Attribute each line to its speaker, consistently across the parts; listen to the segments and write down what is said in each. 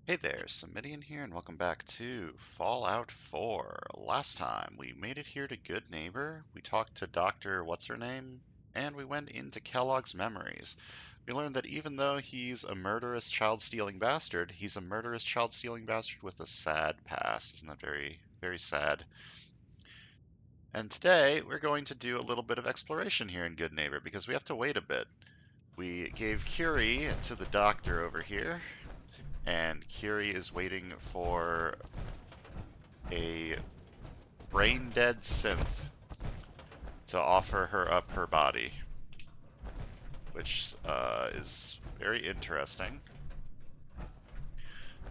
Speaker 1: Hey there, Samitian here, and welcome back to Fallout 4. Last time, we made it here to Good Neighbor, we talked to Dr. What's-Her-Name, and we went into Kellogg's memories. We learned that even though he's a murderous child-stealing bastard, he's a murderous child-stealing bastard with a sad past. Isn't that very, very sad? And today, we're going to do a little bit of exploration here in Good Neighbor, because we have to wait a bit. We gave Curie to the doctor over here, and Curie is waiting for a brain-dead synth to offer her up her body, which is very interesting.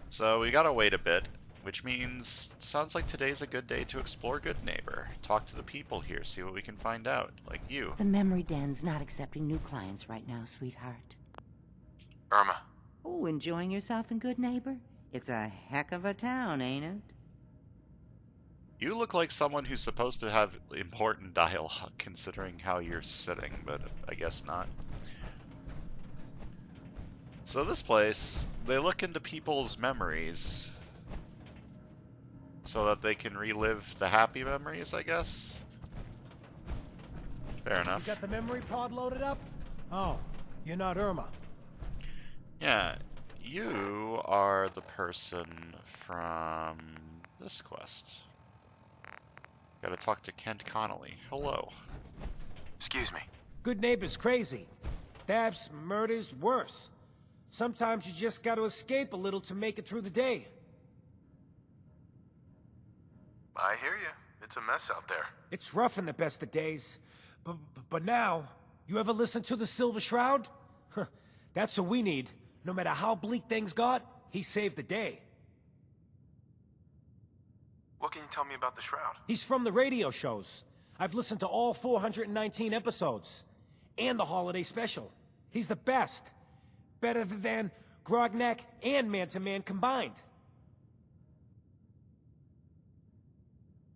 Speaker 1: So we gotta wait a bit, which means sounds like today's a good day to explore Good Neighbor. Talk to the people here, see what we can find out, like you.
Speaker 2: The memory den's not accepting new clients right now, sweetheart.
Speaker 3: Irma.
Speaker 2: Oh, enjoying yourself in Good Neighbor? It's a heck of a town, ain't it?
Speaker 1: You look like someone who's supposed to have important dialogue, considering how you're sitting, but I guess not. So this place, they look into people's memories so that they can relive the happy memories, I guess. Fair enough.
Speaker 4: You got the memory pod loaded up? Oh, you're not Irma.
Speaker 1: Yeah, you are the person from this quest. Gotta talk to Kent Connolly. Hello.
Speaker 3: Excuse me.
Speaker 4: Good Neighbor's crazy. Thefts, murders, worse. Sometimes you just gotta escape a little to make it through the day.
Speaker 3: I hear you. It's a mess out there.
Speaker 4: It's rough in the best of days. But now, you ever listen to the Silver Shroud? Huh, that's what we need. No matter how bleak things got, he saved the day.
Speaker 3: What can you tell me about the Shroud?
Speaker 4: He's from the radio shows. I've listened to all 419 episodes. And the holiday special. He's the best. Better than Grognak and Man-to-Man combined.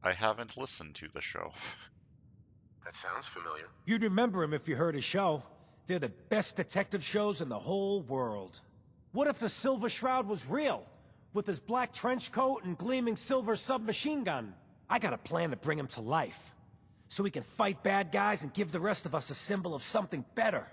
Speaker 1: I haven't listened to the show.
Speaker 3: That sounds familiar.
Speaker 4: You'd remember him if you heard his show. They're the best detective shows in the whole world. What if the Silver Shroud was real? With his black trench coat and gleaming silver submachine gun? I got a plan to bring him to life. So he can fight bad guys and give the rest of us a symbol of something better.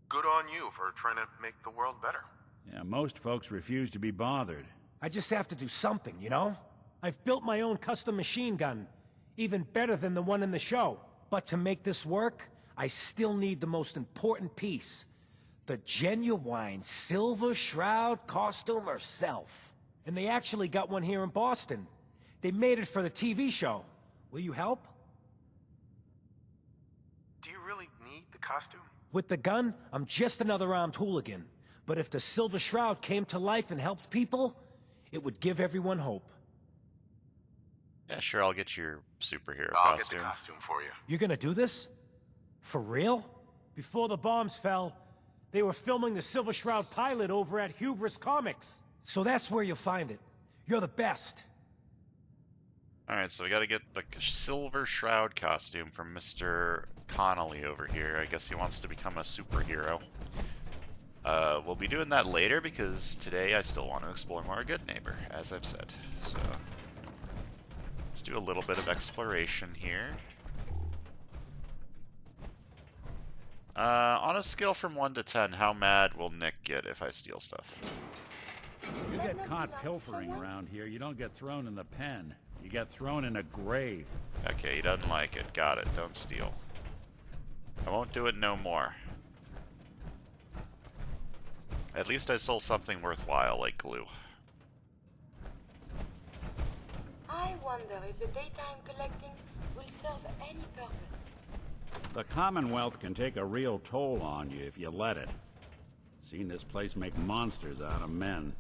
Speaker 3: Good on you for trying to make the world better.
Speaker 5: Yeah, most folks refuse to be bothered.
Speaker 4: I just have to do something, you know? I've built my own custom machine gun. Even better than the one in the show. But to make this work, I still need the most important piece. The genuine Silver Shroud costume herself. And they actually got one here in Boston. They made it for the TV show. Will you help?
Speaker 3: Do you really need the costume?
Speaker 4: With the gun, I'm just another armed hooligan. But if the Silver Shroud came to life and helped people, it would give everyone hope.
Speaker 1: Yeah, sure, I'll get your superhero
Speaker 3: I'll
Speaker 1: costume.
Speaker 3: get the costume for you.
Speaker 4: You're gonna do this? For real? Before the bombs fell, they were filming the Silver Shroud pilot over at Hubris Comics. So that's where you'll find it. You're the best.
Speaker 1: Alright, so we gotta get the Silver Shroud costume from Mr. Connolly over here. I guess he wants to become a superhero. We'll be doing that later because today I still want to explore more Good Neighbor, as I've said. So, let's do a little bit of exploration here. On a scale from 1 to 10, how mad will Nick get if I steal stuff?
Speaker 5: If you get caught pilfering around here, you don't get thrown in the pen. You get thrown in a grave.
Speaker 1: Okay, he doesn't like it. Got it. Don't steal. I won't do it no more. At least I stole something worthwhile, like glue.
Speaker 6: I wonder if the daytime collecting will serve any purpose.
Speaker 5: The Commonwealth can take a real toll on you if you let it. Seen this place make monsters out of men.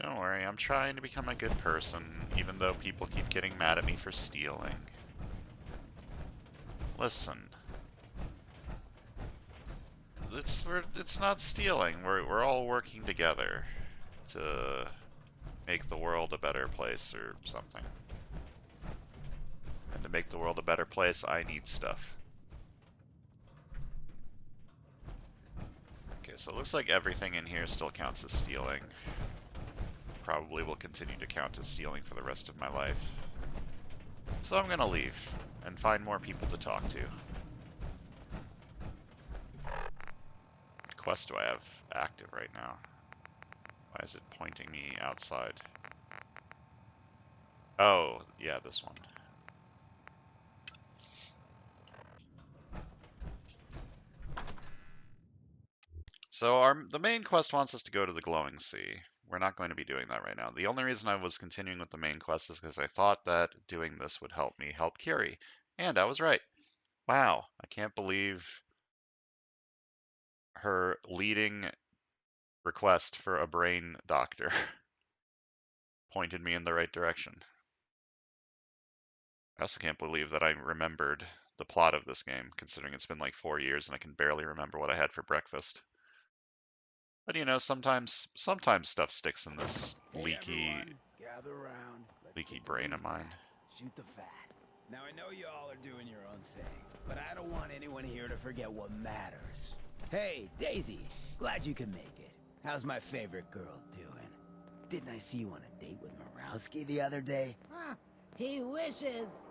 Speaker 1: Don't worry, I'm trying to become a good person, even though people keep getting mad at me for stealing. Listen. It's not stealing. We're all working together to make the world a better place or something. And to make the world a better place, I need stuff. Okay, so it looks like everything in here still counts as stealing. Probably will continue to count as stealing for the rest of my life. So I'm gonna leave and find more people to talk to. What quest do I have active right now? Why is it pointing me outside? Oh, yeah, this one. So the main quest wants us to go to the Glowing Sea. We're not going to be doing that right now. The only reason I was continuing with the main quest is because I thought that doing this would help me help Kiri. And I was right. Wow, I can't believe her leading request for a brain doctor pointed me in the right direction. I also can't believe that I remembered the plot of this game, considering it's been like 4 years and I can barely remember what I had for breakfast. But you know, sometimes stuff sticks in this
Speaker 7: Hey everyone, gather around. Let's
Speaker 1: leaky
Speaker 7: get the
Speaker 1: brain
Speaker 7: meat
Speaker 1: of mine.
Speaker 7: back. Shoot the fat. Now I know you all are doing your own thing, but I don't want anyone here to forget what matters. Hey, Daisy, glad you could make it. How's my favorite girl doing? Didn't I see you on a date with Morowski the other day?
Speaker 8: Huh, he wishes.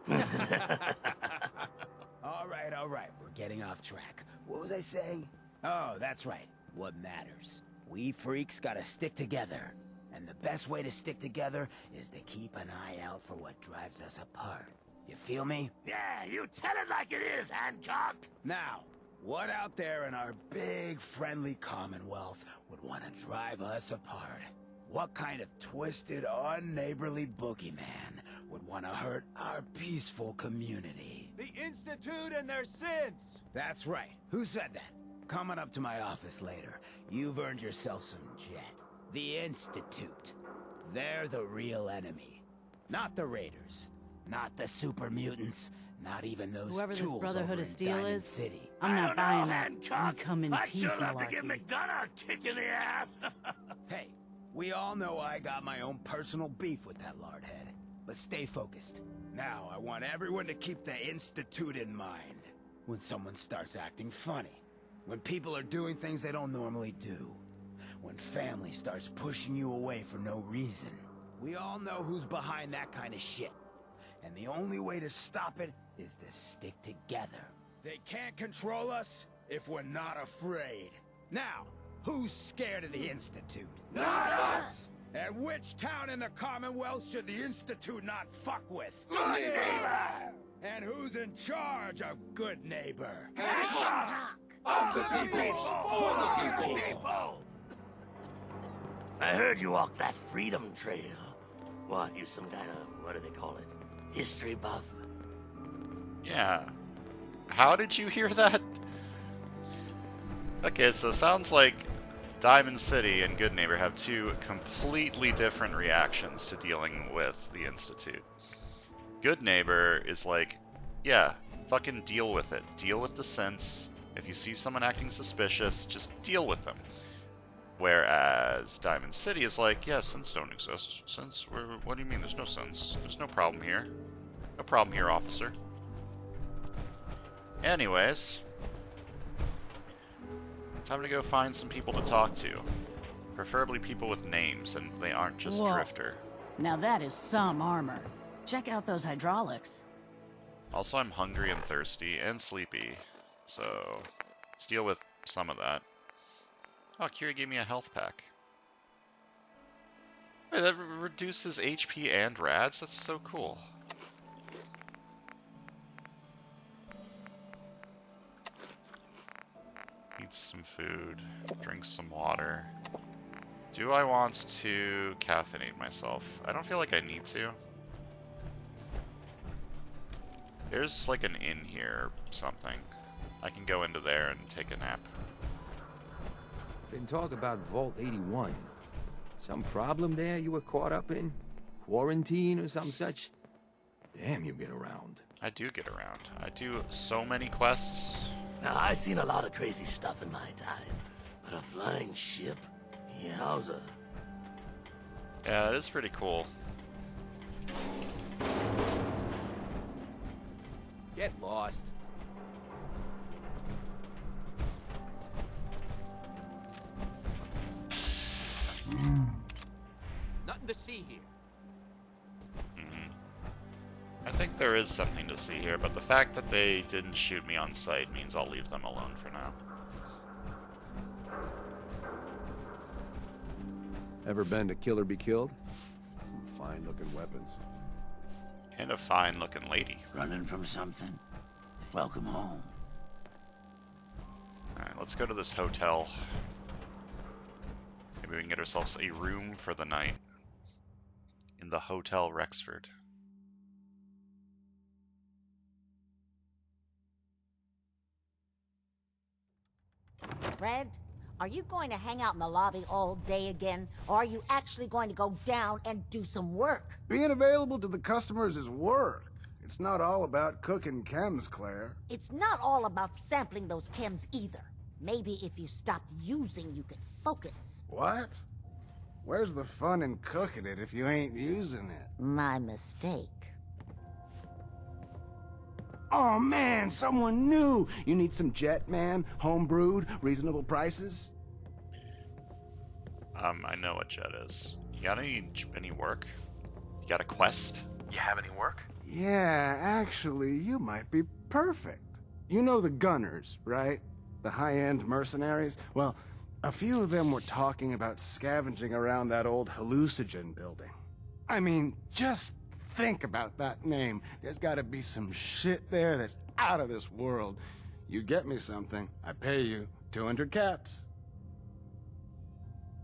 Speaker 7: All right, we're getting off track. What was I saying? Oh, that's right. What matters. We freaks gotta stick together. And the best way to stick together is to keep an eye out for what drives us apart. You feel me?
Speaker 9: Yeah, you tell it like it is, Hancock!
Speaker 7: Now, what out there in our big, friendly Commonwealth would want to drive us apart? What kind of twisted, unneighborly boogeyman would want to hurt our peaceful community?
Speaker 9: The Institute and their sins!
Speaker 7: That's right. Who said that? Coming up to my office later, you've earned yourself some jet. The Institute. They're the real enemy. Not the Raiders. Not the super mutants. Not even those
Speaker 8: Whoever this
Speaker 7: tools
Speaker 8: Brotherhood
Speaker 7: over
Speaker 8: of
Speaker 7: in
Speaker 8: Steel
Speaker 7: Diamond
Speaker 8: is,
Speaker 7: City.
Speaker 8: I'm
Speaker 9: I
Speaker 8: not
Speaker 9: don't know,
Speaker 8: buying that.
Speaker 9: Hancock.
Speaker 8: We come in
Speaker 9: I'd
Speaker 8: peace,
Speaker 9: sure love to give
Speaker 8: malarkey.
Speaker 9: McDonough a kick in the ass!
Speaker 7: Hey, we all know I got my own personal beef with that lardhead. But stay focused. Now, I want everyone to keep the Institute in mind. When someone starts acting funny. When people are doing things they don't normally do. When family starts pushing you away for no reason. We all know who's behind that kind of shit. And the only way to stop it is to stick together. They can't control us if we're not afraid. Now, who's scared of the Institute?
Speaker 9: Not us!
Speaker 7: And which town in the Commonwealth should the Institute not fuck with?
Speaker 9: Good neighbor!
Speaker 7: And who's in charge of Good Neighbor?
Speaker 9: Hancock! Of the people! For the people! I heard you walked that freedom trail. What, you some kind of, what do they call it? History buff?
Speaker 1: Yeah. How did you hear that? Okay, so it sounds like Diamond City and Good Neighbor have two completely different reactions to dealing with the Institute. Good Neighbor is like, yeah, fucking deal with it. Deal with the sense. If you see someone acting suspicious, just deal with them. Whereas Diamond City is like, yeah, sins don't exist. What do you mean? There's no sins. There's no problem here. No problem here, officer. Anyways, time to go find some people to talk to. Preferably people with names, and they aren't just
Speaker 8: Whoa.
Speaker 1: Drifter.
Speaker 8: Now that is some armor. Check out those hydraulics.
Speaker 1: Also, I'm hungry and thirsty and sleepy, so let's deal with some of that. Oh, Kira gave me a health pack. Wait, that reduces HP and rads? That's so cool. Eat some food, drink some water. Do I want to caffeinate myself? I don't feel like I need to. There's like an inn here or something. I can go into there and take a nap.
Speaker 10: Been talk about Vault 81. Some problem there you were caught up in? Quarantine or some such? Damn, you get around.
Speaker 1: I do get around. I do so many quests.
Speaker 9: Now, I seen a lot of crazy stuff in my time, but a flying ship? Yowza.
Speaker 1: Yeah, it is pretty cool.
Speaker 10: Get lost.
Speaker 11: to see here?
Speaker 1: I think there is something to see here, but the fact that they didn't shoot me on sight means I'll leave them alone for now.
Speaker 12: Ever been to Kill or Be Killed? Some fine-looking weapons.
Speaker 1: And a fine-looking lady.
Speaker 9: Running from something? Welcome home.
Speaker 1: Alright, let's go to this hotel. Maybe we can get ourselves a room for the night. In the Hotel Rexford.
Speaker 13: Fred, are you going to hang out in the lobby all day again, or are you actually going to go down and do some work?
Speaker 14: Being available to the customers is work. It's not all about cooking chems, Claire.
Speaker 13: It's not all about sampling those chems either. Maybe if you stopped using, you could focus.
Speaker 14: What? Where's the fun in cooking it if you ain't using it?
Speaker 13: My mistake.
Speaker 14: Oh man, someone new! You need some Jet, man? Home-brewed, reasonable prices?
Speaker 1: I know what Jet is. You got any work? You got a quest?
Speaker 3: You have any work?
Speaker 14: Yeah, actually, you might be perfect. You know the Gunners, right? The high-end mercenaries? Well, a few of them were talking about scavenging around that old hallucinogen building. I mean, just think about that name. There's gotta be some shit there that's out of this world. You get me something, I pay you 200 caps.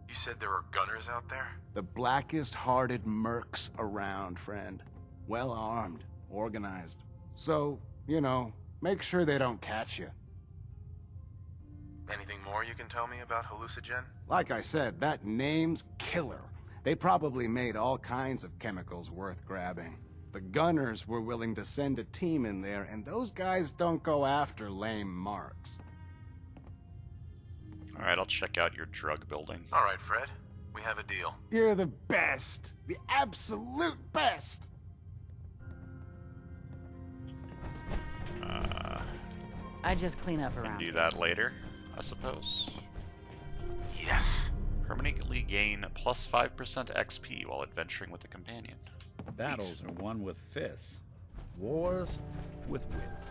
Speaker 3: You said there were gunners out there?
Speaker 14: The blackest-hearted mercs around, friend. Well-armed, organized. So, you know, make sure they don't catch you.
Speaker 3: Anything more you can tell me about hallucinogen?
Speaker 14: Like I said, that name's killer. They probably made all kinds of chemicals worth grabbing. The Gunners were willing to send a team in there, and those guys don't go after lame marks.
Speaker 1: Alright, I'll check out your drug building.
Speaker 3: Alright, Fred. We have a deal.
Speaker 14: You're the best. The absolute best.
Speaker 8: I just clean up
Speaker 1: Can
Speaker 8: around.
Speaker 1: do that later, I suppose.
Speaker 3: Yes.
Speaker 1: Permanently gain plus 5% XP while adventuring with a companion.
Speaker 5: Battles are won with fists. Wars with wits.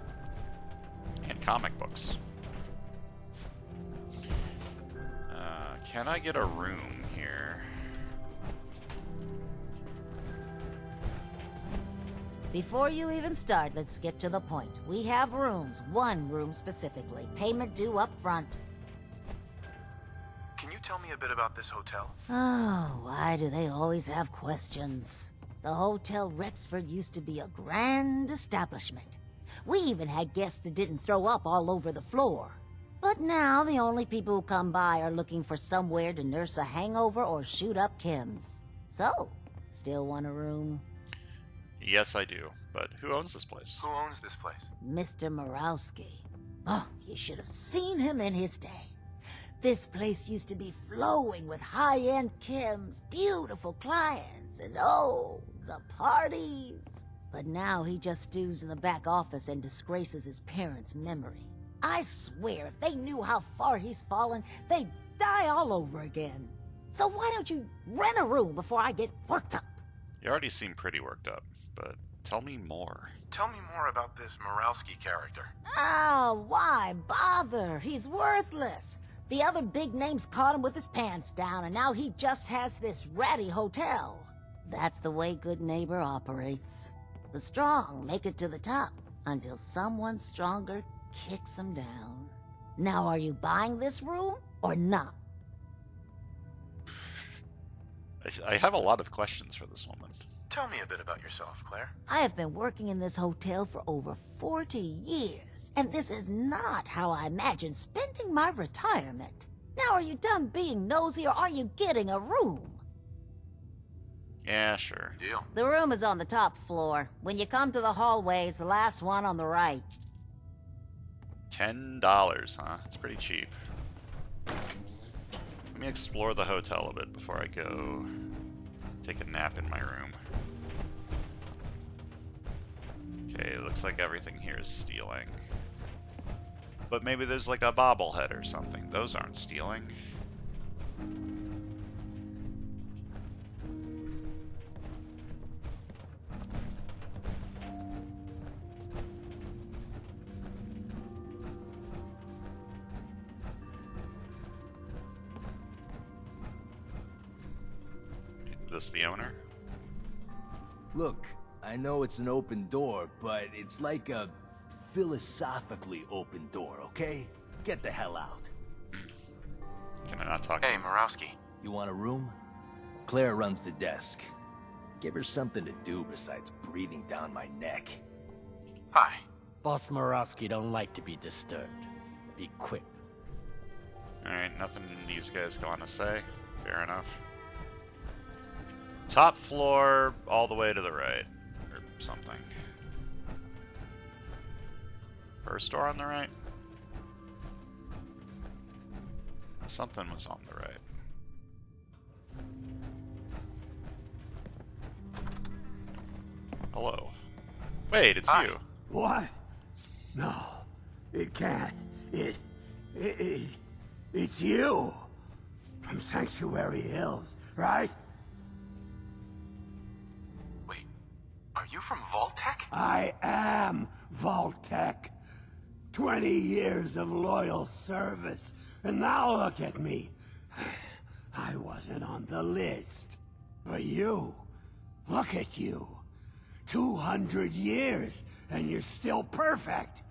Speaker 1: And comic books. Can I get a room here?
Speaker 13: Before you even start, let's skip to the point. We have rooms, one room specifically. Payment due up front.
Speaker 3: Can you tell me a bit about this hotel?
Speaker 13: Oh, why do they always have questions? The Hotel Rexford used to be a grand establishment. We even had guests that didn't throw up all over the floor. But now the only people who come by are looking for somewhere to nurse a hangover or shoot up chems. So, still want a room?
Speaker 1: Yes, I do. But who owns this place?
Speaker 3: Who owns this place?
Speaker 13: Mr. Morawski. Oh, you should have seen him in his day. This place used to be flowing with high-end chems, beautiful clients, and oh, the parties. But now he just stews in the back office and disgraces his parents' memory. I swear, if they knew how far he's fallen, they'd die all over again. So why don't you rent a room before I get worked up?
Speaker 1: You already seem pretty worked up, but tell me more.
Speaker 3: Tell me more about this Morawski character.
Speaker 13: Oh, why bother? He's worthless. The other big names caught him with his pants down, and now he just has this ratty hotel. That's the way Good Neighbor operates. The strong make it to the top, until someone stronger kicks them down. Now, are you buying this room, or not?
Speaker 1: I have a lot of questions for this woman.
Speaker 3: Tell me a bit about yourself, Claire.
Speaker 13: I have been working in this hotel for over 40 years, and this is not how I imagined spending my retirement. Now, are you done being nosy, or are you getting a room?
Speaker 1: Yeah, sure.
Speaker 3: Deal.
Speaker 13: The room is on the top floor. When you come to the hallway, it's the last one on the right.
Speaker 1: $10, huh? It's pretty cheap. Let me explore the hotel a bit before I go take a nap in my room. Okay, it looks like everything here is stealing. But maybe there's like a bobblehead or something. Those aren't stealing. this the owner?
Speaker 11: Look, I know it's an open door, but it's like a philosophically open door, okay? Get the hell out.
Speaker 1: Can I not talk?
Speaker 3: Hey, Murawski.
Speaker 11: You want a room? Claire runs the desk. Give her something to do besides breathing down my neck.
Speaker 3: Hi.
Speaker 9: Boss Murawski don't like to be disturbed. Be quick.
Speaker 1: Alright, nothing these guys want to say. Fair enough. Top floor, all the way to the right. Or something. First door on the right? Something was on the right. Hello. Wait, it's you.
Speaker 7: What? No, it can't. It's you. From Sanctuary Hills, right?
Speaker 3: Wait, are you from Vault-Tec?
Speaker 7: I am Vault-Tec. 20 years of loyal service, and now look at me. I wasn't on the list. But you, look at you. 200 years, and you're still perfect.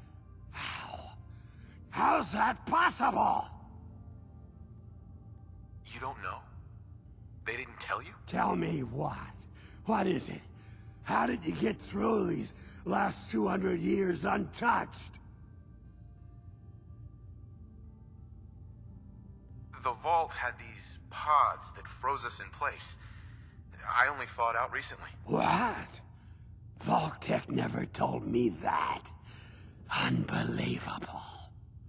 Speaker 7: How's that possible?
Speaker 3: You don't know? They didn't tell you?
Speaker 7: Tell me what? What is it? How did you get through these last 200 years untouched?
Speaker 3: The vault had these pods that froze us in place. I only thawed out recently.
Speaker 7: What? Vault-Tec never told me that. Unbelievable.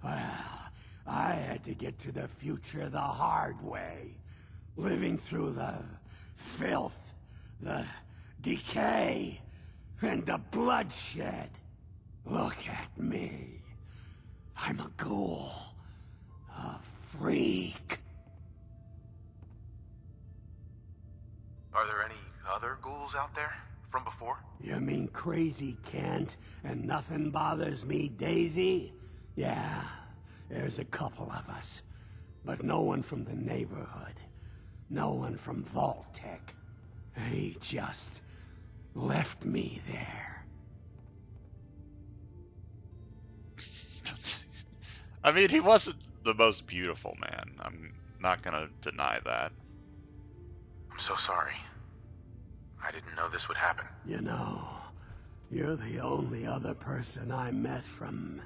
Speaker 7: Well, I had to get to the future the hard way. Living through the filth, the decay, and the bloodshed. Look at me. I'm a ghoul. A freak.
Speaker 3: Are there any other ghouls out there from before?
Speaker 7: You mean Crazy Kent and Nothing Bothers Me Daisy? Yeah, there's a couple of us. But no one from the neighborhood. No one from Vault-Tec. They just left me there.
Speaker 1: I mean, he wasn't the most beautiful man. I'm not gonna deny that.
Speaker 3: I'm so sorry. I didn't know this would happen.
Speaker 7: You know, you're the only other person I met from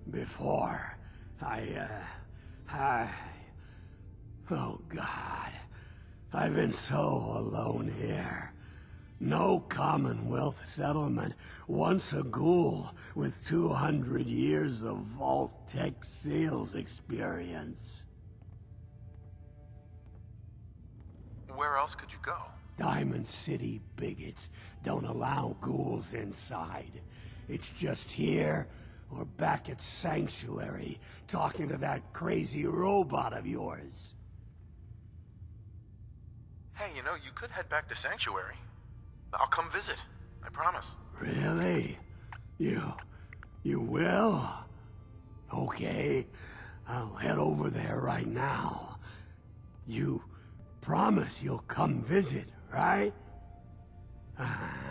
Speaker 7: before. Oh God. I've been so alone here. No Commonwealth settlement, once a ghoul with 200 years of Vault-Tec sales experience.
Speaker 3: Where else could you go?
Speaker 7: Diamond City bigots don't allow ghouls inside. It's just here or back at Sanctuary, talking to that crazy robot of yours.
Speaker 3: Hey, you know, you could head back to Sanctuary. I'll come visit. I promise.
Speaker 7: Really? You will? Okay, I'll head over there right now. You promise you'll come visit, right?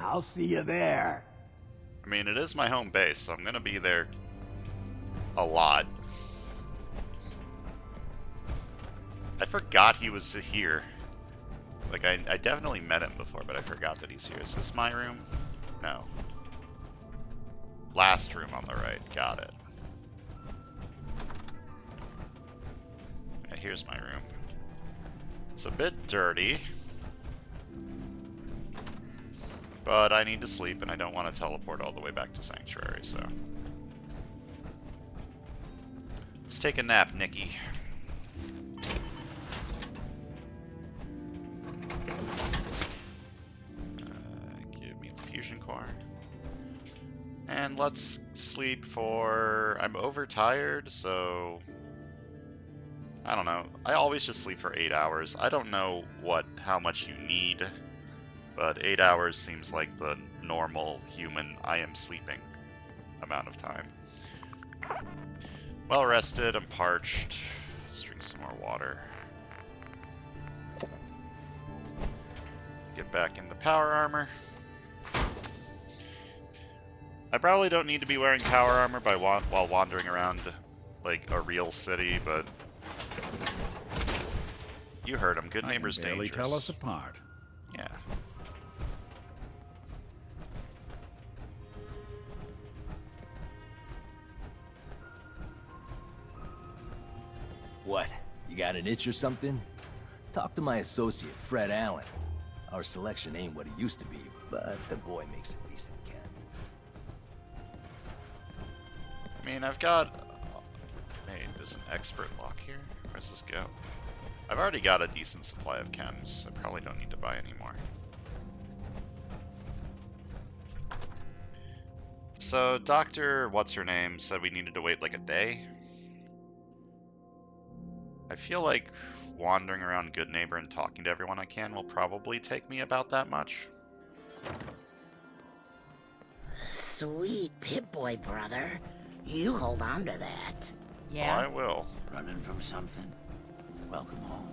Speaker 7: I'll see you there.
Speaker 1: I mean, it is my home base, so I'm gonna be there a lot. I forgot he was here. Like, I definitely met him before, but I forgot that he's here. Is this my room? No. Last room on the right. Got it. Yeah, here's my room. It's a bit dirty. But I need to sleep, and I don't want to teleport all the way back to Sanctuary, so... Let's take a nap, Nikki. Give me the fusion core. And let's sleep for... I'm overtired, so... I don't know. I always just sleep for 8 hours. I don't know how much you need, but 8 hours seems like the normal human I am sleeping amount of time. Well rested, I'm parched. Let's drink some more water. get back into power armor. I probably don't need to be wearing power armor while wandering around like a real city, but you heard him. Good neighbor's
Speaker 5: I can barely
Speaker 1: dangerous.
Speaker 5: tell us apart.
Speaker 1: Yeah.
Speaker 11: What? You got an itch or something? Talk to my associate, Fred Allen. Our selection ain't what it used to be, but the boy makes a decent camp.
Speaker 1: I mean, I've got... Hey, there's an expert lock here. Where does this go? I've already got a decent supply of chems. I probably don't need to buy any more. So, Dr. What's-Her-Name said we needed to wait like a day. I feel like wandering around Good Neighbor and talking to everyone I can will probably take me about that much.
Speaker 13: Sweet Pip-Boy, brother. You hold on to that.
Speaker 1: Yeah. Oh, I will.
Speaker 9: Running from something? Welcome home.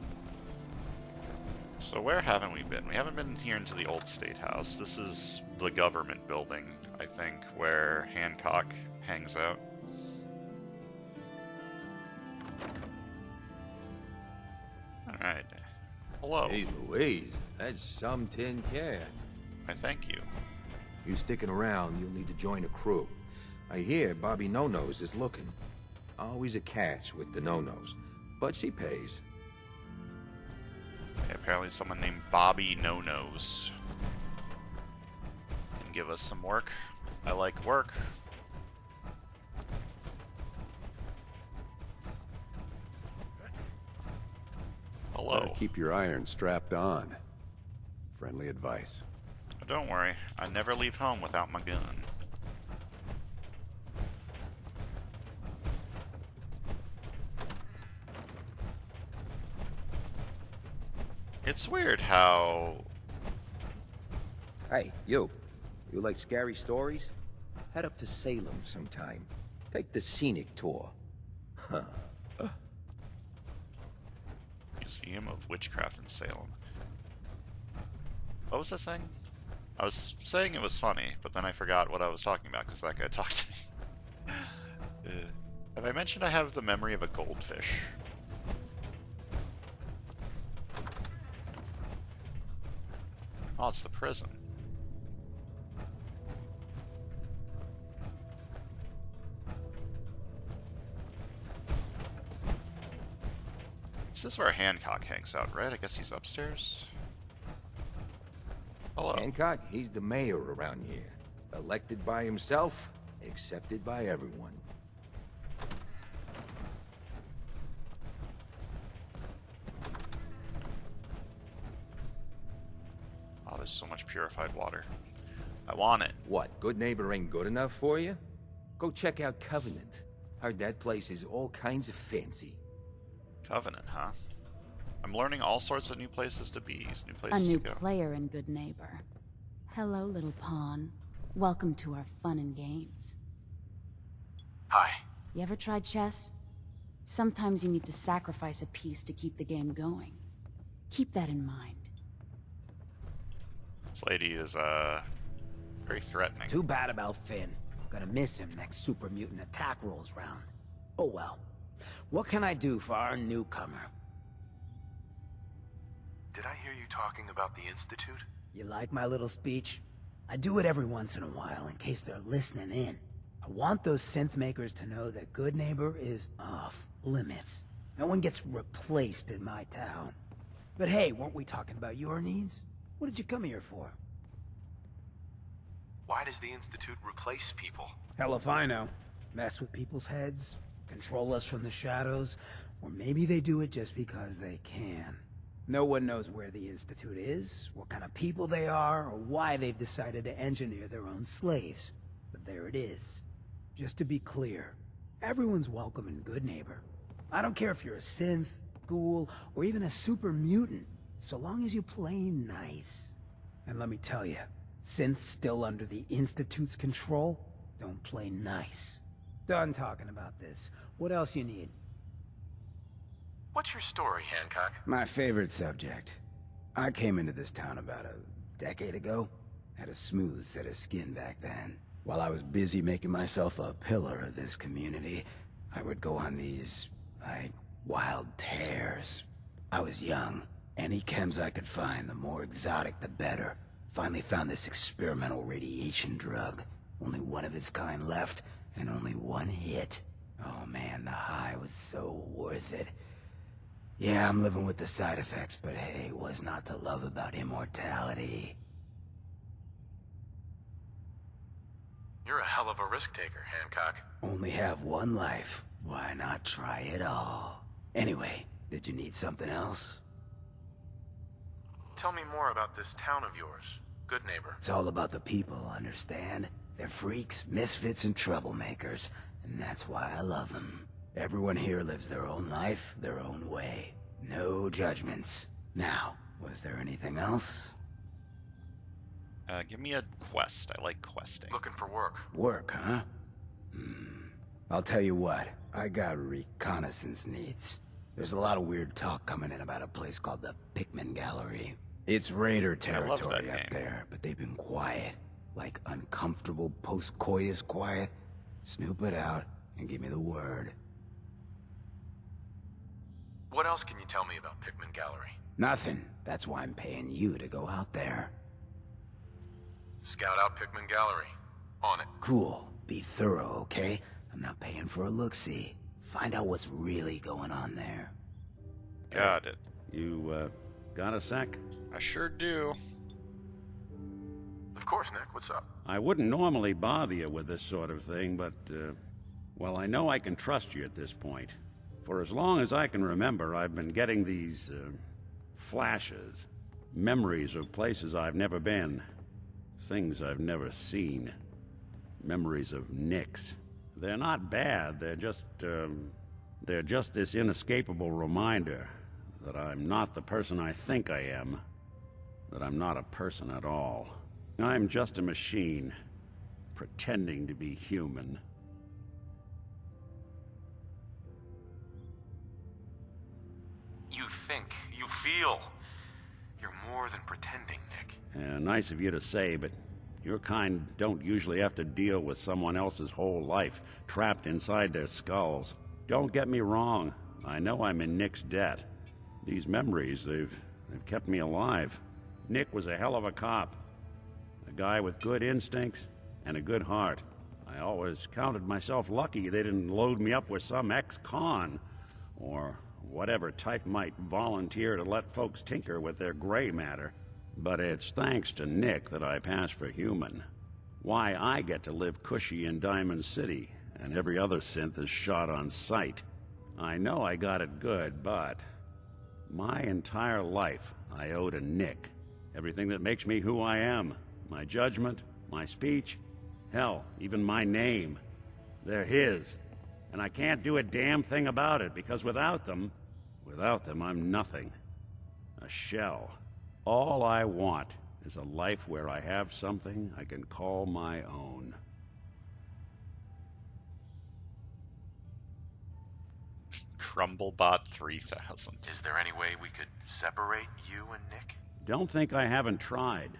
Speaker 1: So where haven't we been? We haven't been here into the old State House. This is the government building, I think, where Hancock hangs out. Alright. Hello.
Speaker 10: Hey, Louise. That's some tin can.
Speaker 1: I thank you.
Speaker 10: You sticking around, you'll need to join a crew. I hear Bobby No-Nose is looking. Always a catch with the No-Nose, but she pays.
Speaker 1: Okay, apparently someone named Bobby No-Nose can give us some work. I like work. Hello.
Speaker 12: Better keep your iron strapped on. Friendly advice.
Speaker 1: Don't worry, I never leave home without my gun. It's weird how...
Speaker 10: Hey, you. You like scary stories? Head up to Salem sometime. Take the scenic tour. Huh.
Speaker 1: Museum of Witchcraft in Salem. What was I saying? I was saying it was funny, but then I forgot what I was talking about because that guy talked to me. Have I mentioned I have the memory of a goldfish? Oh, it's the prison. This is where Hancock hangs out, right? I guess he's upstairs. Hello.
Speaker 10: Hancock, he's the mayor around here. Elected by himself, accepted by everyone.
Speaker 1: Oh, there's so much purified water. I want it.
Speaker 10: What, Good Neighbor ain't good enough for you? Go check out Covenant. Heard that place is all kinds of fancy.
Speaker 1: Covenant, huh? I'm learning all sorts of new places to be, new
Speaker 8: A
Speaker 1: places
Speaker 8: new
Speaker 1: to go.
Speaker 8: player in Good Neighbor. Hello, little pawn. Welcome to our fun and games.
Speaker 3: Hi.
Speaker 8: You ever tried chess? Sometimes you need to sacrifice a piece to keep the game going. Keep that in mind.
Speaker 1: This lady is, very threatening.
Speaker 7: Too bad about Finn. Gonna miss him next super mutant attack rolls round. Oh well. What can I do for our newcomer?
Speaker 3: Did I hear you talking about the Institute?
Speaker 7: You like my little speech? I do it every once in a while in case they're listening in. I want those synth makers to know that Good Neighbor is off limits. No one gets replaced in my town. But hey, weren't we talking about your needs? What did you come here for?
Speaker 3: Why does the Institute replace people?
Speaker 7: Hell if I know. Mess with people's heads, control us from the shadows, or maybe they do it just because they can. No one knows where the Institute is, what kind of people they are, or why they've decided to engineer their own slaves. But there it is. Just to be clear, everyone's welcome in Good Neighbor. I don't care if you're a synth, ghoul, or even a super mutant, so long as you play nice. And let me tell you, synths still under the Institute's control don't play nice. Done talking about this. What else you need?
Speaker 3: What's your story, Hancock?
Speaker 7: My favorite subject. I came into this town about decade ago. Had a smooth set of skin back then. While I was busy making myself a pillar of this community, I would go on these, like, wild tears. I was young. Any chems I could find, the more exotic the better. Finally found this experimental radiation drug. Only one of its kind left, and only one hit. Oh man, the high was so worth it. Yeah, I'm living with the side effects, but hey, what's not to love about immortality?
Speaker 3: You're a hell of a risk taker, Hancock.
Speaker 7: Only have one life. Why not try it all? Anyway, did you need something else?
Speaker 3: Tell me more about this town of yours, Good Neighbor.
Speaker 7: It's all about the people, understand? They're freaks, misfits, and troublemakers, and that's why I love them. Everyone here lives their own life, their own way. No judgments. Now, was there anything else?
Speaker 1: Give me a quest. I like questing.
Speaker 3: Looking for work.
Speaker 7: Work, huh? I'll tell you what, I got reconnaissance needs. There's a lot of weird talk coming in about a place called the Pikmin Gallery. It's raider territory up there, but they've been quiet. Like uncomfortable post-coitus quiet. Snoop it out and give me the word.
Speaker 3: What else can you tell me about Pikmin Gallery?
Speaker 7: Nothing. That's why I'm paying you to go out there.
Speaker 3: Scout out Pikmin Gallery. On it.
Speaker 7: Cool. Be thorough, okay? I'm not paying for a look-see. Find out what's really going on there.
Speaker 1: Got it.
Speaker 5: You, got a sec?
Speaker 1: I sure do.
Speaker 3: Of course, Nick. What's up?
Speaker 5: I wouldn't normally bother you with this sort of thing, but, well, I know I can trust you at this point. For as long as I can remember, I've been getting these, flashes. Memories of places I've never been. Things I've never seen. Memories of Nicks. They're not bad, they're just this inescapable reminder that I'm not the person I think I am. That I'm not a person at all. I'm just a machine, pretending to be human.
Speaker 3: You think, you feel. You're more than pretending, Nick.
Speaker 5: Nice of you to say, but your kind don't usually have to deal with someone else's whole life trapped inside their skulls. Don't get me wrong. I know I'm in Nick's debt. These memories, they've kept me alive. Nick was a hell of a cop. A guy with good instincts and a good heart. I always counted myself lucky they didn't load me up with some ex-con, or whatever type might volunteer to let folks tinker with their gray matter. But it's thanks to Nick that I pass for human. Why I get to live cushy in Diamond City, and every other synth is shot on sight. I know I got it good, but my entire life I owe to Nick. Everything that makes me who I am. My judgment, my speech, hell, even my name. They're his. And I can't do a damn thing about it, because without them, I'm nothing. A shell. All I want is a life where I have something I can call my own.
Speaker 1: Crumblebot 3000.
Speaker 3: Is there any way we could separate you and Nick?
Speaker 5: Don't think I haven't tried.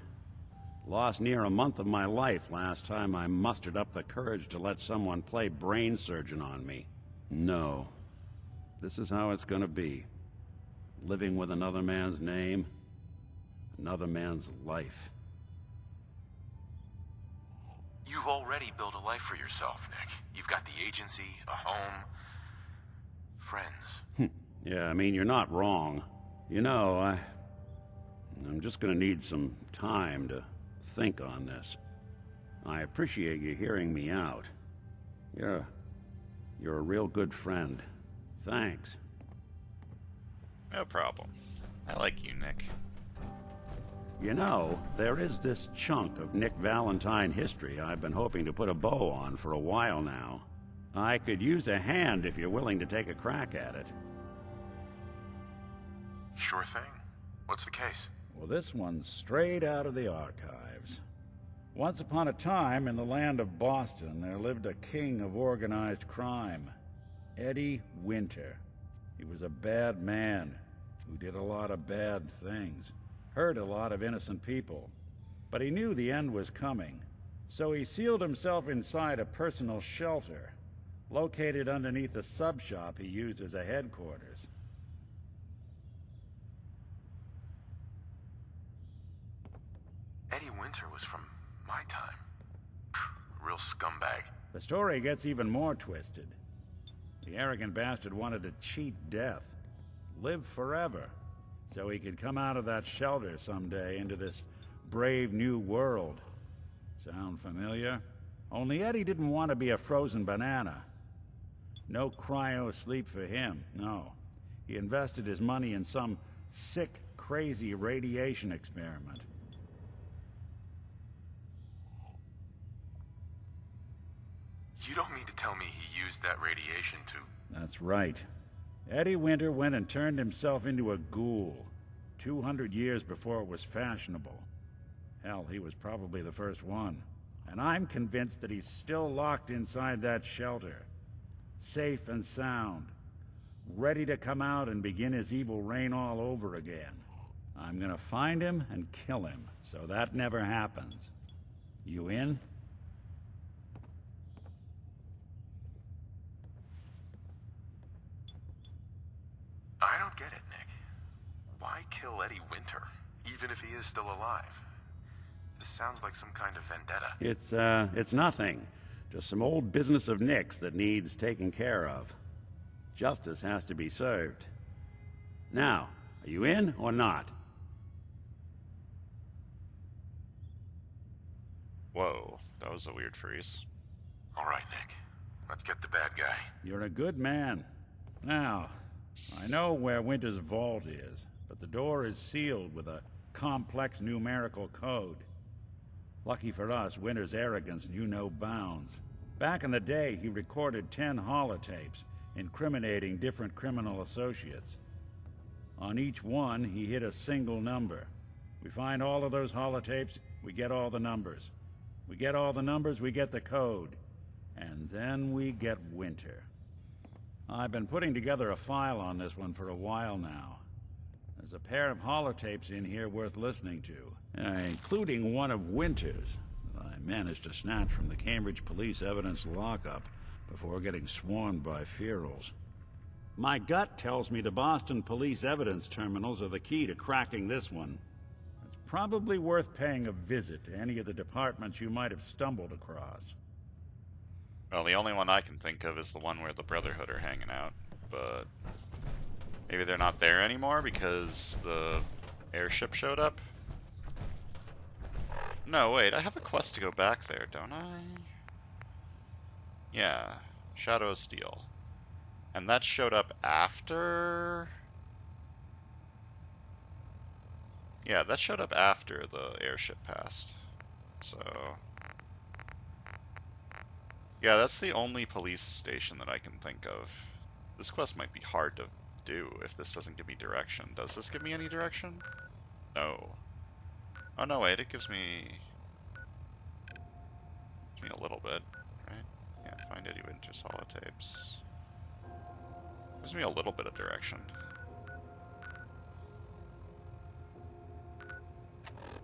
Speaker 5: Lost near a month of my life last time I mustered up the courage to let someone play brain surgeon on me. No. This is how it's gonna be. Living with another man's name, another man's life.
Speaker 3: You've already built a life for yourself, Nick. You've got the agency, a home, friends.
Speaker 5: Yeah, I mean, you're not wrong. You know, I'm just gonna need some time to think on this. I appreciate you hearing me out. You're a real good friend. Thanks.
Speaker 1: No problem. I like you, Nick.
Speaker 5: You know, there is this chunk of Nick Valentine history I've been hoping to put a bow on for a while now. I could use a hand if you're willing to take a crack at it.
Speaker 3: Sure thing. What's the case?
Speaker 5: Well, this one's straight out of the archives. Once upon a time, in the land of Boston, there lived a king of organized crime, Eddie Winter. He was a bad man who did a lot of bad things, hurt a lot of innocent people. But he knew the end was coming, so he sealed himself inside a personal shelter, located underneath a sub-shop he used as a headquarters.
Speaker 3: Eddie Winter was from my time. Real scumbag.
Speaker 5: The story gets even more twisted. The arrogant bastard wanted to cheat death, live forever, so he could come out of that shelter someday into this brave new world. Sound familiar? Only Eddie didn't want to be a frozen banana. No cryo sleep for him, no. He invested his money in some sick, crazy radiation experiment.
Speaker 3: You don't mean to tell me he used that radiation to...
Speaker 5: That's right. Eddie Winter went and turned himself into a ghoul, 200 years before it was fashionable. Hell, he was probably the first one. And I'm convinced that he's still locked inside that shelter, safe and sound, ready to come out and begin his evil reign all over again. I'm gonna find him and kill him, so that never happens. You in?
Speaker 3: I don't get it, Nick. Why kill Eddie Winter, even if he is still alive? This sounds like some kind of vendetta.
Speaker 5: It's nothing. Just some old business of Nick's that needs taken care of. Justice has to be served. Now, are you in or not?
Speaker 1: Whoa, that was a weird freeze.
Speaker 3: All right, Nick. Let's get the bad guy.
Speaker 5: You're a good man. Now, I know where Winter's vault is, but the door is sealed with a complex numerical code. Lucky for us, Winter's arrogance knew no bounds. Back in the day, he recorded 10 holotapes, incriminating different criminal associates. On each one, he hit a single number. We find all of those holotapes, we get all the numbers. We get all the numbers, we get the code. And then we get Winter. I've been putting together a file on this one for a while now. There's a pair of holotapes in here worth listening to, including one of Winter's that I managed to snatch from the Cambridge police evidence lockup before getting swarmed by ferals. My gut tells me the Boston police evidence terminals are the key to cracking this one. It's probably worth paying a visit to any of the departments you might have stumbled across.
Speaker 1: Well, the only one I can think of is the one where the Brotherhood are hanging out, but maybe they're not there anymore because the airship showed up? No, wait, I have a quest to go back there, don't I? Yeah, Shadow of Steel. And that showed up after... Yeah, that showed up after the airship passed. So... yeah, that's the only police station that I can think of. This quest might be hard to do if this doesn't give me direction. Does this give me any direction? No. Oh no, wait, it gives me a little bit, right? Yeah, find Eddie Winter's holotapes. Gives me a little bit of direction.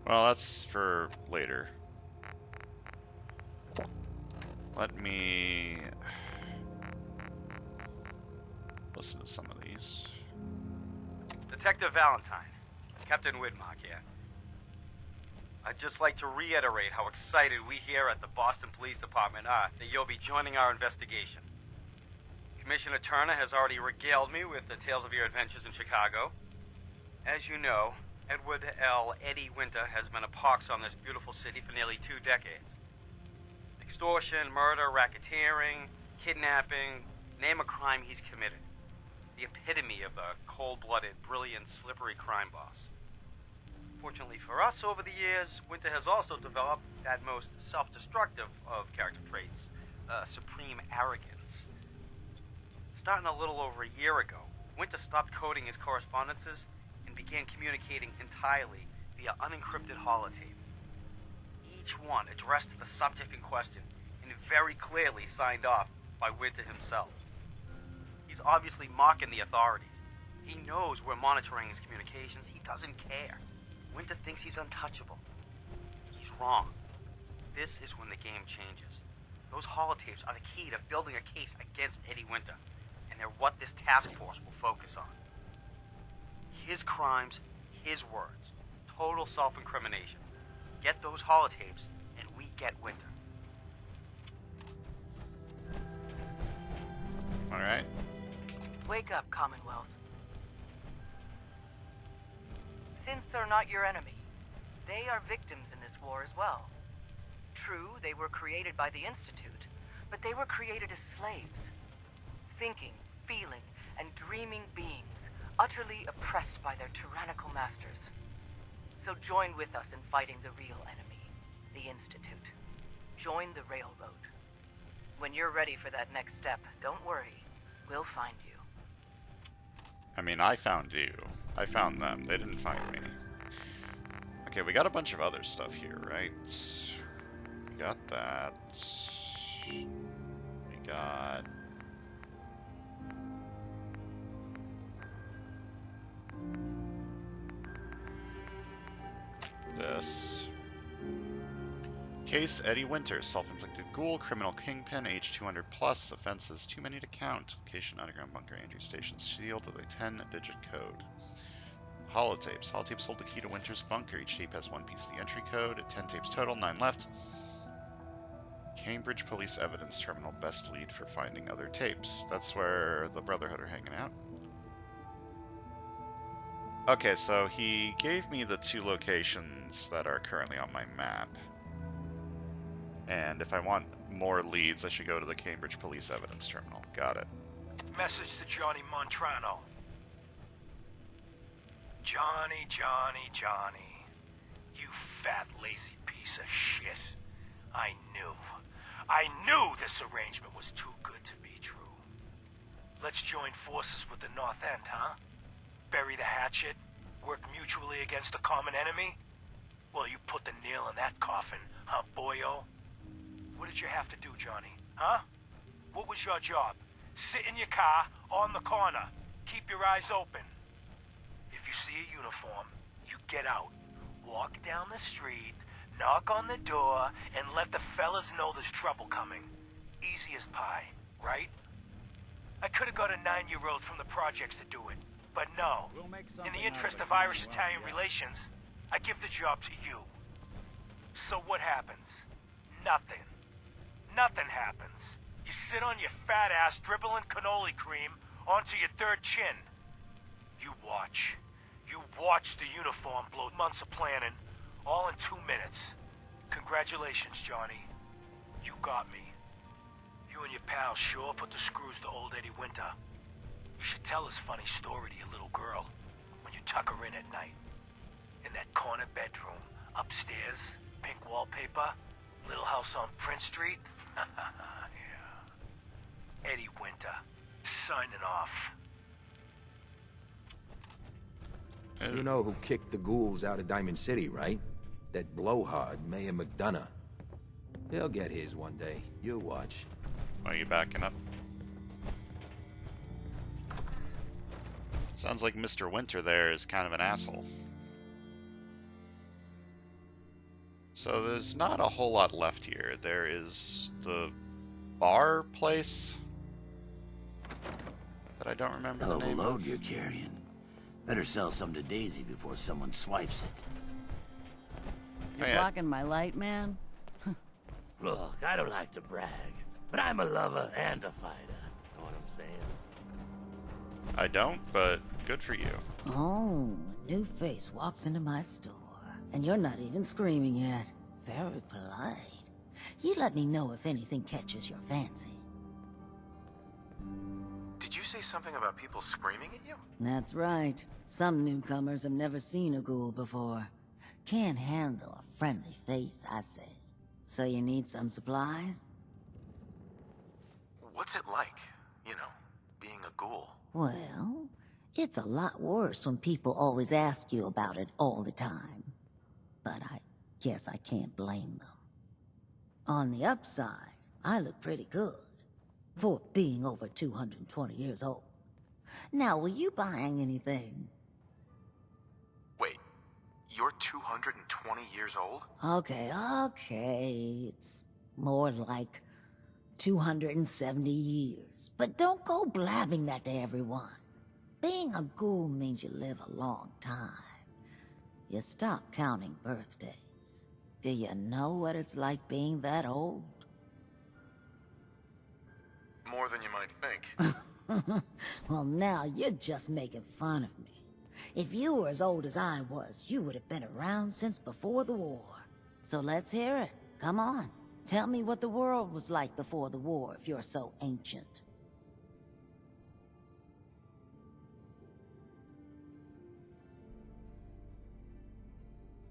Speaker 1: Well, that's for later. Let me listen to some of these.
Speaker 15: Detective Valentine, Captain Widmark here. I'd just like to reiterate how excited we here at the Boston Police Department are that you'll be joining our investigation. Commissioner Turner has already regaled me with the tales of your adventures in Chicago. As you know, Edward L. Eddie Winter has been a pox on this beautiful city for nearly 2 decades. Extortion, murder, racketeering, kidnapping, name a crime he's committed. The epitome of a cold-blooded, brilliant, slippery crime boss. Fortunately for us, over the years, Winter has also developed that most self-destructive of character traits, supreme arrogance. Starting a little over a year ago, Winter stopped coding his correspondences and began communicating entirely via unencrypted holotape. Each one addressed the subject in question and very clearly signed off by Winter himself. He's obviously mocking the authorities. He knows we're monitoring his communications. He doesn't care. Winter thinks he's untouchable. He's wrong. This is when the game changes. Those holotapes are the key to building a case against Eddie Winter, and they're what this task force will focus on. His crimes, his words. Total self-incrimination. Get those holotapes, and we get Winter.
Speaker 1: Alright.
Speaker 16: Wake up, Commonwealth. Since they're not your enemy, they are victims in this war as well. True, they were created by the Institute, but they were created as slaves. Thinking, feeling, and dreaming beings, utterly oppressed by their tyrannical masters. So join with us in fighting the real enemy, the Institute. Join the Railroad. When you're ready for that next step, don't worry. We'll find you.
Speaker 1: I mean, I found you. I found them. They didn't find me. Okay, we got a bunch of other stuff here, right? We got that. We got... this. Case Eddie Winter, self-inflicted ghoul, criminal kingpin, age 200 plus, offenses too many to count. Location underground bunker entry station sealed with a 10-digit code. Holotapes. Holotapes hold the key to Winter's bunker. Each tape has one piece of the entry code. 10 tapes total, 9 left. Cambridge Police Evidence Terminal, best lead for finding other tapes. That's where the Brotherhood are hanging out. Okay, so he gave me the 2 locations that are currently on my map. And if I want more leads, I should go to the Cambridge Police Evidence Terminal. Got it.
Speaker 4: Message to Johnny Montrano. Johnny, Johnny, Johnny. You fat, lazy piece of shit. I knew this arrangement was too good to be true. Let's join forces with the North End, huh? Bury the hatchet? Work mutually against a common enemy? Well, you put the nail in that coffin, huh, boyo? What did you have to do, Johnny? Huh? What was your job? Sit in your car, on the corner. Keep your eyes open. If you see a uniform, you get out. Walk down the street, knock on the door, and let the fellas know there's trouble coming. Easy as pie, right? I could have got a 9-year-old from the projects to do it, but no. In the interest of Irish-Italian relations, I give the job to you. So what happens? Nothing. Nothing happens. You sit on your fat ass dribbling cannoli cream onto your third chin. You watch. You watch the uniform blow months of planning, all in 2 minutes. Congratulations, Johnny. You got me. You and your pals sure put the screws to old Eddie Winter. You should tell this funny story to your little girl when you tuck her in at night. In that corner bedroom, upstairs, pink wallpaper, little house on Prince Street. Yeah. Eddie Winter, signing off.
Speaker 10: You know who kicked the ghouls out of Diamond City, right? That blowhard, Mayor McDonough. He'll get his one day. You'll watch.
Speaker 1: Are you backing up? Sounds like Mr. Winter there is kind of an asshole. So there's not a whole lot left here. There is the bar place that I don't remember the name
Speaker 9: load
Speaker 1: of.
Speaker 9: you're carrying. Better sell some to Daisy before someone swipes it.
Speaker 2: You're blocking my light, man?
Speaker 9: Look, I don't like to brag, but I'm a lover and a fighter. Know what I'm saying?
Speaker 1: I don't, but good for you.
Speaker 13: Oh, a new face walks into my store, and you're not even screaming yet. Very polite. You let me know if anything catches your fancy.
Speaker 3: Did you say something about people screaming at you?
Speaker 13: That's right. Some newcomers have never seen a ghoul before. Can't handle a friendly face, I say. So you need some supplies?
Speaker 3: What's it like, you know, being a ghoul?
Speaker 13: Well, it's a lot worse when people always ask you about it all the time. But I guess I can't blame them. On the upside, I look pretty good for being over 220 years old. Now, were you buying anything?
Speaker 3: Wait, You're 220 years old?
Speaker 13: Okay. It's more like 270 years. But don't go blabbing that to everyone. Being a ghoul means you live a long time. You stop counting birthdays. Do you know what it's like being that old?
Speaker 3: More than you might think.
Speaker 13: Well, now you're just making fun of me. If you were as old as I was, you would have been around since before the war. So let's hear it. Come on. Tell me what the world was like before the war if you're so ancient.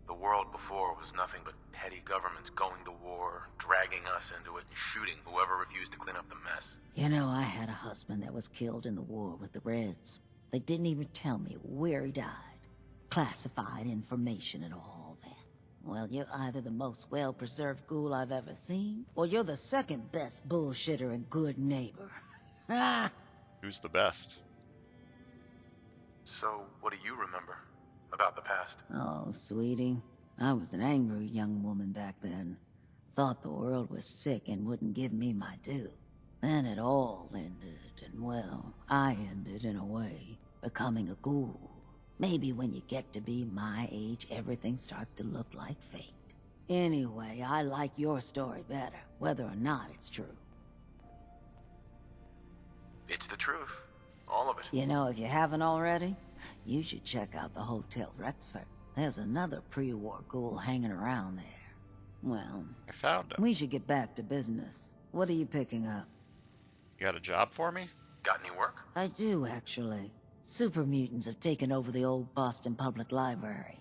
Speaker 3: The world before was nothing but petty governments going to war, dragging us into it, and shooting whoever refused to clean up the mess.
Speaker 13: You know, I had a husband that was killed in the war with the Reds. They didn't even tell me where he died. Classified information and all that. Well, you're either the most well-preserved ghoul I've ever seen, or you're the second best bullshitter and good neighbor. Ah!
Speaker 1: Who's the best?
Speaker 3: So, what do you remember about the past?
Speaker 13: Oh, sweetie. I was an angry young woman back then. Thought the world was sick and wouldn't give me my due. Then it all ended, and well, I ended in a way, becoming a ghoul. Maybe when you get to be my age, everything starts to look like fate. Anyway, I like your story better, whether or not it's true.
Speaker 3: It's the truth. All of it.
Speaker 13: You know, if you haven't already, you should check out the Hotel Rexford. There's another pre-war ghoul hanging around there. Well,
Speaker 1: I found him.
Speaker 13: We should get back to business. What are you picking up?
Speaker 1: You got a job for me?
Speaker 3: Got any work?
Speaker 13: I do, actually. Super mutants have taken over the old Boston Public Library.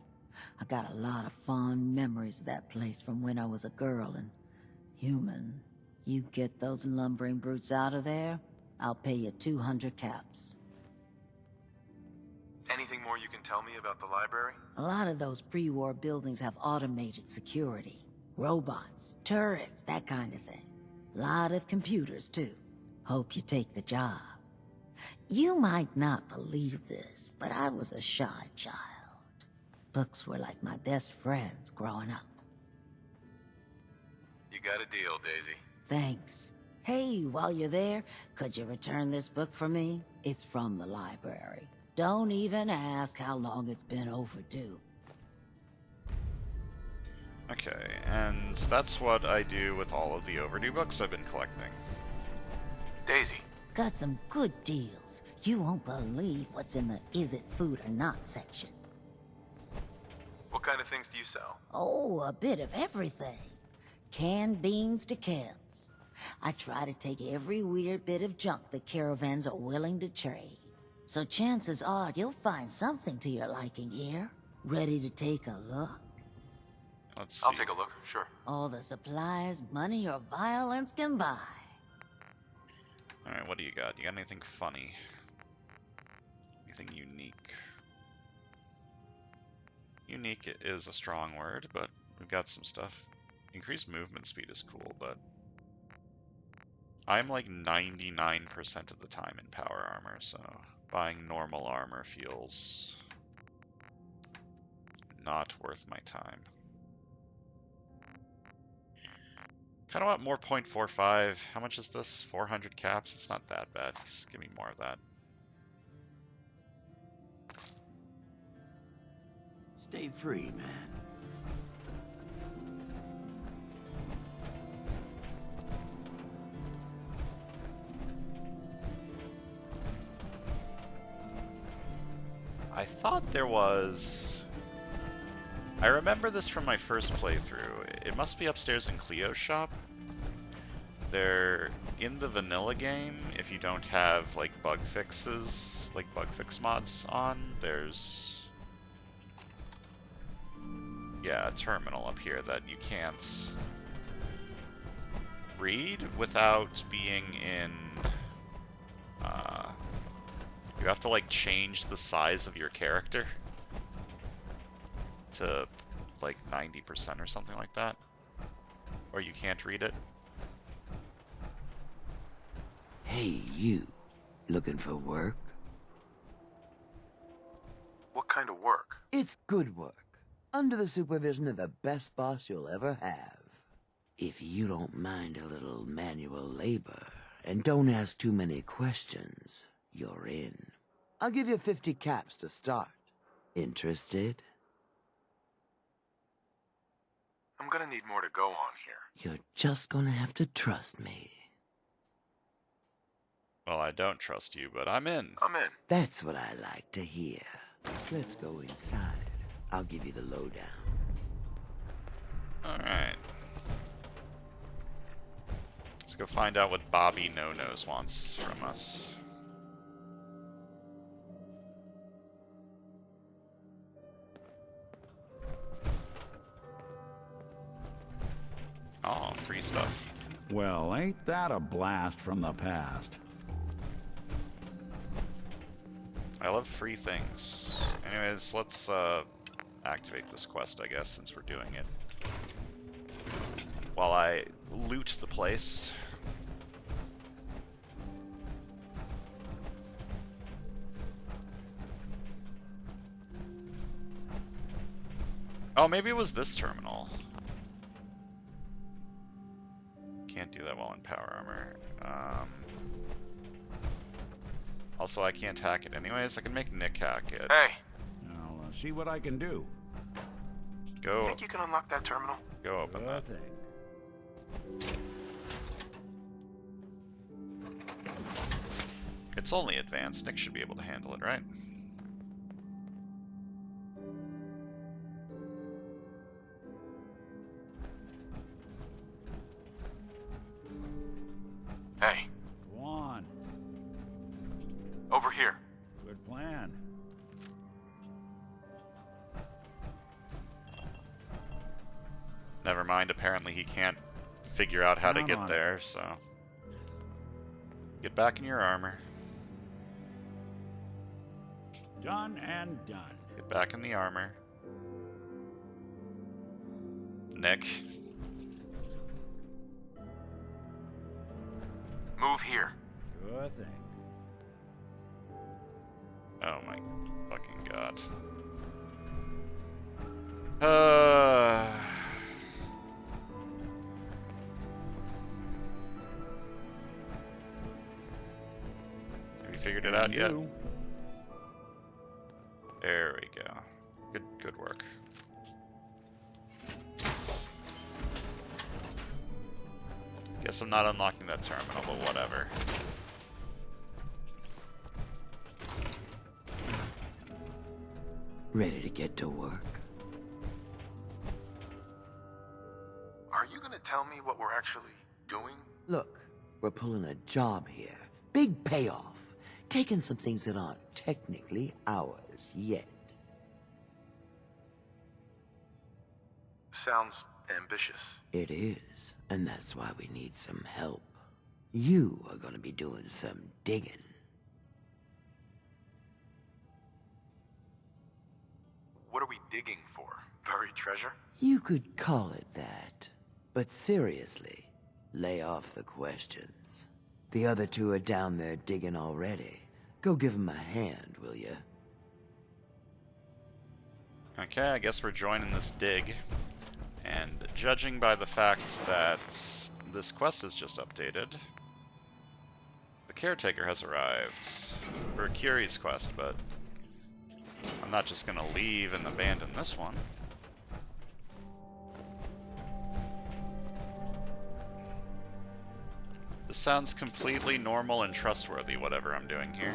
Speaker 13: I got a lot of fond memories of that place from when I was a girl and human. You get those lumbering brutes out of there, I'll pay you 200 caps.
Speaker 3: Anything more you can tell me about the library?
Speaker 13: A lot of those pre-war buildings have automated security. Robots, turrets, that kind of thing. A lot of computers, too. Hope you take the job. You might not believe this, but I was a shy child. Books were like my best friends growing up.
Speaker 3: You got a deal, Daisy.
Speaker 13: Thanks. Hey, while you're there, could you return this book for me? It's from the library. Don't even ask how long it's been overdue.
Speaker 1: Okay, and that's what I do with all of the overdue books I've been collecting.
Speaker 3: Daisy.
Speaker 13: Got some good deals. You won't believe what's in the is it food or not section.
Speaker 3: What kind of things do you sell?
Speaker 13: Oh, a bit of everything. Canned beans to chems. I try to take every weird bit of junk the caravans are willing to trade. So chances are you'll find something to your liking here. Ready to take a look?
Speaker 1: Let's see.
Speaker 3: I'll take a look, sure.
Speaker 13: All the supplies money or violence can buy.
Speaker 1: Alright, what do you got? You got anything funny? Anything unique? Unique is a strong word, but we've got some stuff. Increased movement speed is cool, but I'm like 99% of the time in power armor, so buying normal armor feels not worth my time. Kind of want more .45. How much is this? 400 caps? It's not that bad. Just give me more of that.
Speaker 9: Stay free, man.
Speaker 1: I thought there was... I remember this from my first playthrough. It must be upstairs in Cleo's shop. They're in the vanilla game. If you don't have like bug fixes, like bug fix mods on, there's a terminal up here that you can't read without being in. You have to like change the size of your character to like 90% or something like that, or you can't read it.
Speaker 9: Hey, you. Looking for work?
Speaker 3: What kind of work?
Speaker 9: It's good work.
Speaker 17: under the supervision of the best boss you'll ever have. If you don't mind a little manual labor, and don't ask too many questions, you're in. I'll give you 50 caps to start. Interested?
Speaker 3: I'm gonna need more to go on here.
Speaker 17: You're just gonna have to trust me.
Speaker 1: Well, I don't trust you, but I'm in.
Speaker 3: I'm in.
Speaker 17: That's what I like to hear. Let's go inside. I'll give you the lowdown.
Speaker 1: Alright. Let's go find out what Bobby No-Nose wants from us. Oh, free stuff.
Speaker 5: Well, ain't that a blast from the past?
Speaker 1: I love free things. Anyways, let's activate this quest, I guess, since we're doing it. While I loot the place. Oh, maybe it was this terminal. Can't do that while in power armor. Also, I can't hack it anyways. I can make Nick hack it.
Speaker 3: Hey!
Speaker 5: I'll see what I can do.
Speaker 1: Go.
Speaker 3: Think you can unlock that terminal?
Speaker 1: Go open that. It's only advanced. Nick should be able to handle it, right?
Speaker 3: Hey.
Speaker 5: Go on.
Speaker 3: Over here.
Speaker 5: Good plan.
Speaker 1: Never mind, apparently he can't figure out how to get there, so... Get back in your armor.
Speaker 5: Done and done.
Speaker 1: Get back in the armor. Nick.
Speaker 3: Move here.
Speaker 5: Good thing.
Speaker 1: Oh my fucking god. Have you figured it out yet? There we go. Good work. Guess I'm not unlocking that terminal, but whatever.
Speaker 17: Ready to get to work?
Speaker 3: Are you gonna tell me what we're actually doing?
Speaker 17: Look, we're pulling a job here. Big payoff. Taking some things that aren't technically ours yet.
Speaker 3: Sounds ambitious.
Speaker 17: It is, and that's why we need some help. You are gonna be doing some digging.
Speaker 3: What are we digging for? Buried treasure?
Speaker 17: You could call it that. But seriously, lay off the questions. The other two are down there digging already. Go give them a hand, will ya?
Speaker 1: Okay, I guess we're joining this dig. And judging by the fact that this quest is just updated, the caretaker has arrived for Curie's quest, but I'm not just gonna leave and abandon this one. This sounds completely normal and trustworthy, whatever I'm doing here.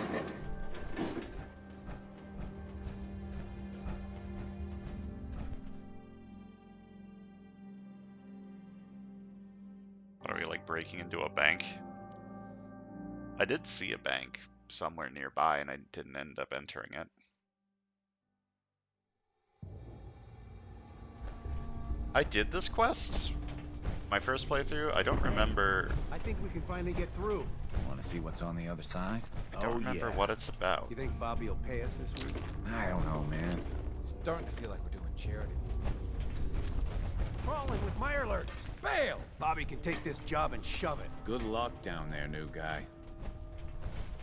Speaker 1: What are we, like, breaking into a bank? I did see a bank somewhere nearby and I didn't end up entering it. I did this quest? My first playthrough? I don't remember.
Speaker 11: I think we can finally get through. Want to see what's on the other side?
Speaker 1: I don't remember what it's about.
Speaker 11: You think Bobby will pay us this week? I don't know, man. Starting to feel like we're doing charity. Crawling with my alerts. Bail! Bobby can take this job and shove it.
Speaker 18: Good luck down there, new guy.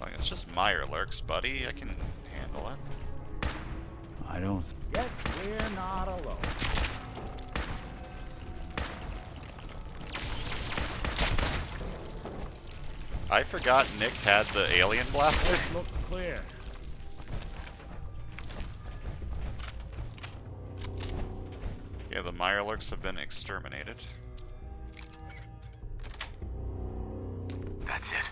Speaker 1: Like, it's just Meyer lurks, buddy. I can handle it.
Speaker 5: I don't...
Speaker 11: Get
Speaker 19: We're not alone.
Speaker 1: I forgot Nick had the alien blaster.
Speaker 19: Look clear.
Speaker 1: Yeah, the Mirelurks have been exterminated.
Speaker 3: That's it.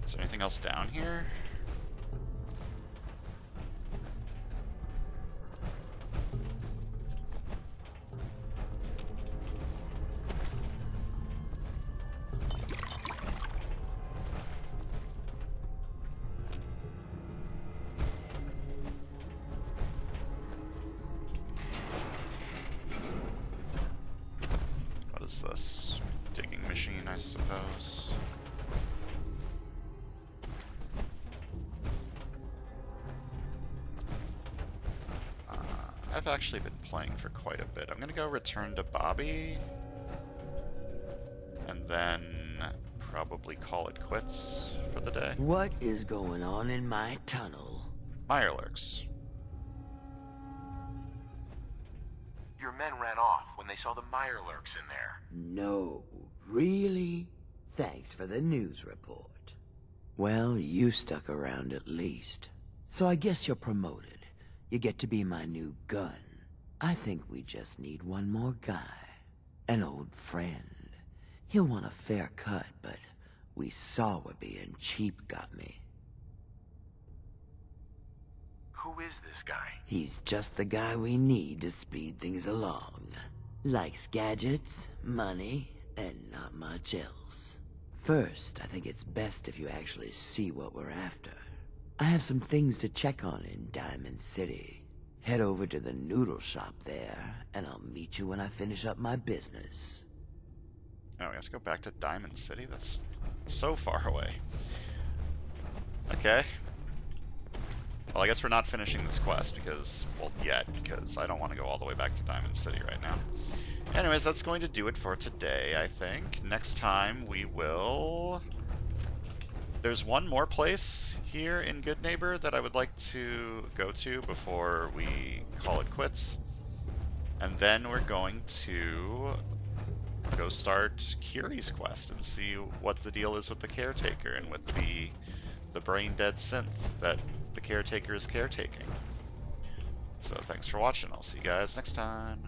Speaker 1: Is there anything else down here? What is this? Digging machine, I suppose. I've actually been playing for quite a bit. I'm gonna go return to Bobby, and then probably call it quits for the day.
Speaker 17: What is going on in my tunnel?
Speaker 1: Mirelurks.
Speaker 3: Your men ran off when they saw the Mirelurks in there.
Speaker 17: No, really? Thanks for the news report. Well, you stuck around at least. So I guess you're promoted. You get to be my new gun. I think we just need one more guy. An old friend. He'll want a fair cut, but we saw what being cheap got me.
Speaker 3: Who is this guy?
Speaker 17: He's just the guy we need to speed things along. Likes gadgets, money, and not much else. First, I think it's best if you actually see what we're after. I have some things to check on in Diamond City. Head over to the noodle shop there, and I'll meet you when I finish up my business.
Speaker 1: Oh, we have to go back to Diamond City? That's so far away. Okay. Well, I guess we're not finishing this quest because, well, yet, because I don't want to go all the way back to Diamond City right now. Anyways, that's going to do it for today, I think. Next time we will... There's one more place here in Good Neighbor that I would like to go to before we call it quits. And then we're going to go start Kiri's quest and see what the deal is with the caretaker and with the brain-dead synth that the caretaker is caretaking. So thanks for watching. I'll see you guys next time.